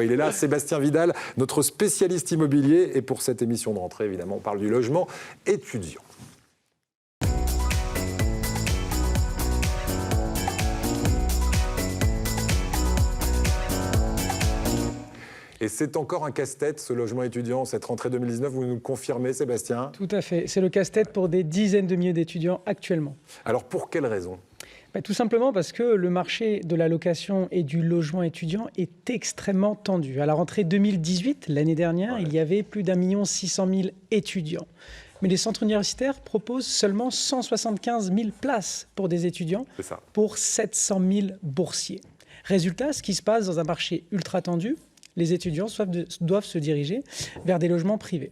Il est là, Sébastien Vidal, notre spécialiste immobilier. Et pour cette émission de rentrée, évidemment, on parle du logement étudiant. Et c'est encore un casse-tête, ce logement étudiant, cette rentrée 2019. Vous nous le confirmez, Sébastien? Tout à fait. C'est le casse-tête pour des dizaines de milliers d'étudiants actuellement. Alors, pour quelles raisons? Tout simplement parce que le marché de la location et du logement étudiant est extrêmement tendu. À la rentrée 2018, l'année dernière, il y avait plus d'1,6 million étudiants. Mais les centres universitaires proposent seulement 175 000 places pour des étudiants pour 700 000 boursiers. Résultat, ce qui se passe dans un marché ultra tendu, les étudiants doivent se diriger vers des logements privés.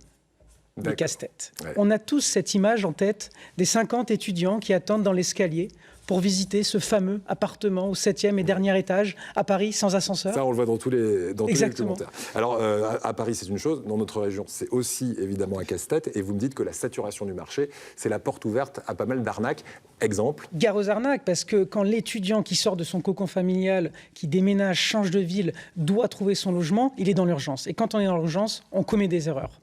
Des casse-têtes. On a tous cette image en tête des 50 étudiants qui attendent dans l'escalier pour visiter ce fameux appartement au 7e et dernier étage à Paris sans ascenseur. Ça, on le voit dans tous les commentaires. Alors, à Paris, c'est une chose. Dans notre région, c'est aussi évidemment un casse-tête. Et vous me dites que la saturation du marché, c'est la porte ouverte à pas mal d'arnaques. Exemple? Gare aux arnaques, parce que quand l'étudiant qui sort de son cocon familial, qui déménage, change de ville, doit trouver son logement, il est dans l'urgence. Et quand on est dans l'urgence, on commet des erreurs.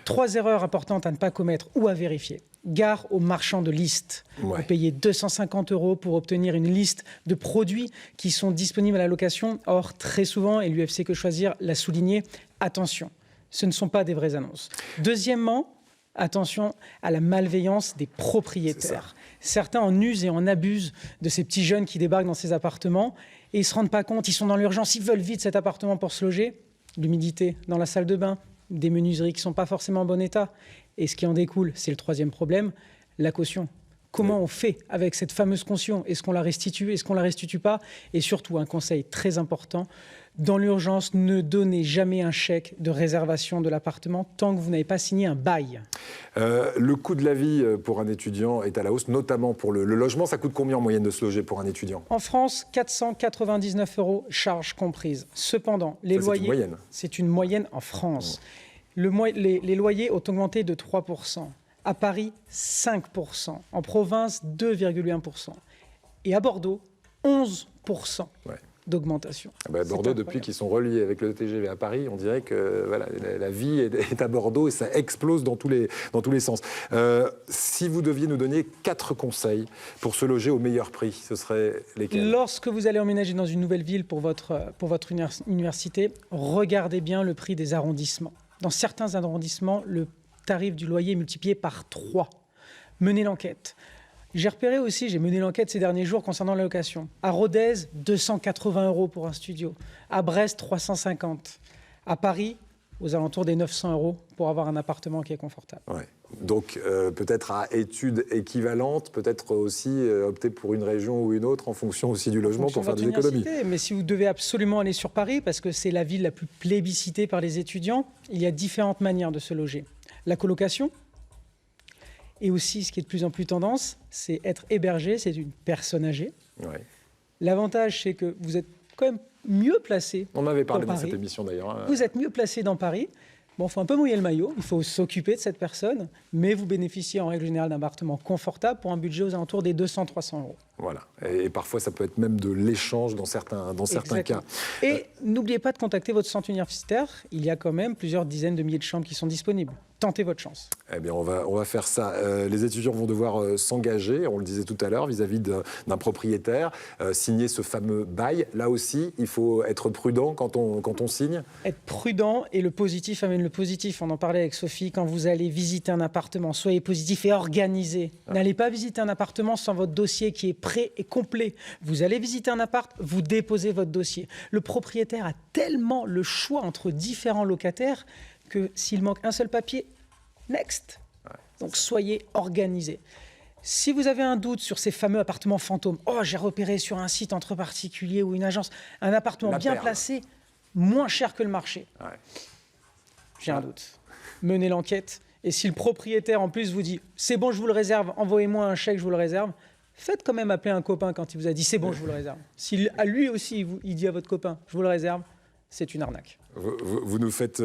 3 erreurs importantes à ne pas commettre ou à vérifier. Gare aux marchands de liste. Vous payez 250 € pour obtenir une liste de produits qui sont disponibles à la location. Or, très souvent, et l'UFC Que Choisir l'a souligné, attention, ce ne sont pas des vraies annonces. Deuxièmement, attention à la malveillance des propriétaires. Certains en usent et en abusent de ces petits jeunes qui débarquent dans ces appartements et ils ne se rendent pas compte, ils sont dans l'urgence, ils veulent vite cet appartement pour se loger. L'humidité dans la salle de bain, des menuiseries qui ne sont pas forcément en bon état. Et ce qui en découle, c'est le troisième problème, la caution. Comment on fait avec cette fameuse caution? Est-ce qu'on la restitue? Est-ce qu'on ne la restitue pas? Et surtout, un conseil très important, dans l'urgence, ne donnez jamais un chèque de réservation de l'appartement tant que vous n'avez pas signé un bail. Le coût de la vie pour un étudiant est à la hausse, notamment pour le logement. Ça coûte combien en moyenne de se loger pour un étudiant? En France, 499 €, charges comprises. Cependant, les loyers... C'est une moyenne en France. Les loyers ont augmenté de 3%. À Paris, 5%. En province, 2,1%. Et à Bordeaux, 11% d'augmentation. Bordeaux, depuis qu'ils sont reliés avec le TGV à Paris, on dirait que la vie est à Bordeaux et ça explose dans tous les sens. Si vous deviez nous donner 4 conseils pour se loger au meilleur prix, ce serait lesquels? Lorsque vous allez emménager dans une nouvelle ville pour votre université, regardez bien le prix des arrondissements. Dans certains arrondissements, le tarif du loyer est multiplié par 3. Menez l'enquête. J'ai mené l'enquête ces derniers jours concernant la location. À Rodez, 280 € pour un studio. À Brest, 350. À Paris, aux alentours des 900 € pour avoir un appartement qui est confortable. Donc peut-être à études équivalentes, peut-être aussi opter pour une région ou une autre en fonction aussi du logement pour faire des économies. Mais si vous devez absolument aller sur Paris, parce que c'est la ville la plus plébiscitée par les étudiants, il y a différentes manières de se loger. La colocation, et aussi ce qui est de plus en plus tendance, c'est être hébergé, c'est une personne âgée. L'avantage, c'est que vous êtes quand même mieux placé. On avait parlé dans cette émission d'ailleurs. Vous êtes mieux placé dans Paris. Bon, il faut un peu mouiller le maillot, il faut s'occuper de cette personne, mais vous bénéficiez en règle générale d'un appartement confortable pour un budget aux alentours des 200-300 €. Voilà, et parfois ça peut être même de l'échange dans certains cas. Et n'oubliez pas de contacter votre centre universitaire, il y a quand même plusieurs dizaines de milliers de chambres qui sont disponibles. Tentez votre chance. Eh bien, on va faire ça. Les étudiants vont devoir s'engager, on le disait tout à l'heure, vis-à-vis d'un propriétaire, signer ce fameux bail. Là aussi, il faut être prudent quand on signe. Être prudent et le positif amène le positif. On en parlait avec Sophie. Quand vous allez visiter un appartement, soyez positif et organisé. N'allez pas visiter un appartement sans votre dossier qui est prêt et complet. Vous allez visiter un appart, vous déposez votre dossier. Le propriétaire a tellement le choix entre différents locataires que s'il manque un seul papier, next. Donc soyez organisés. Si vous avez un doute sur ces fameux appartements fantômes, j'ai repéré sur un site entre particuliers ou une agence un appartement bien placé, moins cher que le marché. J'ai un doute. Menez l'enquête. Et si le propriétaire en plus vous dit « c'est bon, je vous le réserve, envoyez-moi un chèque, je vous le réserve », faites quand même appeler un copain quand il vous a dit « c'est bon, je vous le réserve ». Si à lui aussi, il dit à votre copain « je vous le réserve », c'est une arnaque. Vous nous faites,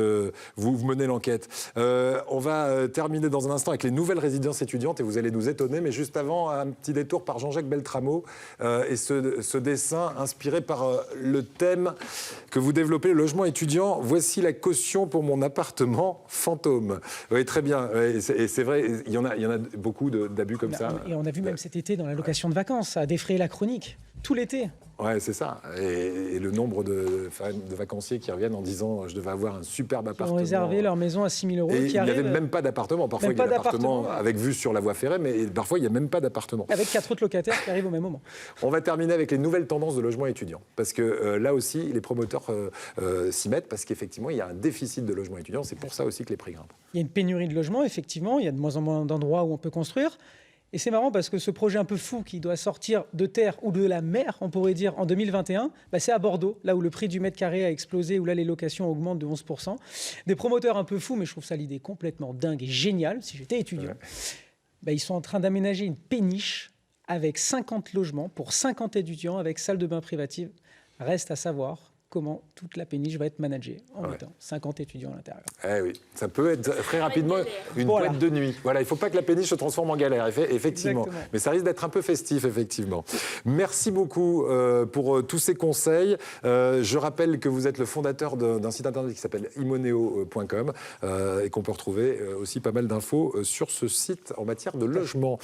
vous menez l'enquête. On va terminer dans un instant avec les nouvelles résidences étudiantes et vous allez nous étonner. Mais juste avant, un petit détour par Jean-Jacques Beltramo et ce dessin inspiré par le thème que vous développez, le logement étudiant. Voici la caution pour mon appartement fantôme. Oui, très bien. Et c'est vrai, il y en a beaucoup d'abus comme ça. Et on a vu même cet été dans la location de vacances, ça a défrayé la chronique, tout l'été. Ouais, c'est ça. Et le nombre de vacanciers qui reviennent en disant je devais avoir un superbe appartement. Ils ont réservé leur maison à 6 000 euros. Et il n'y avait même pas d'appartement. Parfois, il y a l'appartement avec vue sur la voie ferrée, mais parfois, il n'y a même pas d'appartement. Avec 4 autres locataires qui arrivent au même moment. On va terminer avec les nouvelles tendances de logement étudiant. Parce que là aussi, les promoteurs s'y mettent parce qu'effectivement, il y a un déficit de logement étudiant. C'est pour ça aussi que les prix grimpent. Il y a une pénurie de logements, effectivement. Il y a de moins en moins d'endroits où on peut construire. Et c'est marrant parce que ce projet un peu fou qui doit sortir de terre ou de la mer, on pourrait dire, en 2021, c'est à Bordeaux, là où le prix du mètre carré a explosé, où là les locations augmentent de 11%. Des promoteurs un peu fous, mais je trouve ça l'idée complètement dingue et géniale, si j'étais étudiant. Ouais. Ils sont en train d'aménager une péniche avec 50 logements pour 50 étudiants avec salle de bain privative. Reste à savoir comment toute la péniche va être managée en mettant 50 étudiants à l'intérieur. Eh oui, ça peut être très rapidement une boîte de nuit. Voilà, il ne faut pas que la péniche se transforme en galère, effectivement. Exactement. Mais ça risque d'être un peu festif, effectivement. Merci beaucoup pour tous ces conseils. Je rappelle que vous êtes le fondateur d'un site internet qui s'appelle imoneo.com et qu'on peut retrouver aussi pas mal d'infos sur ce site en matière de logement.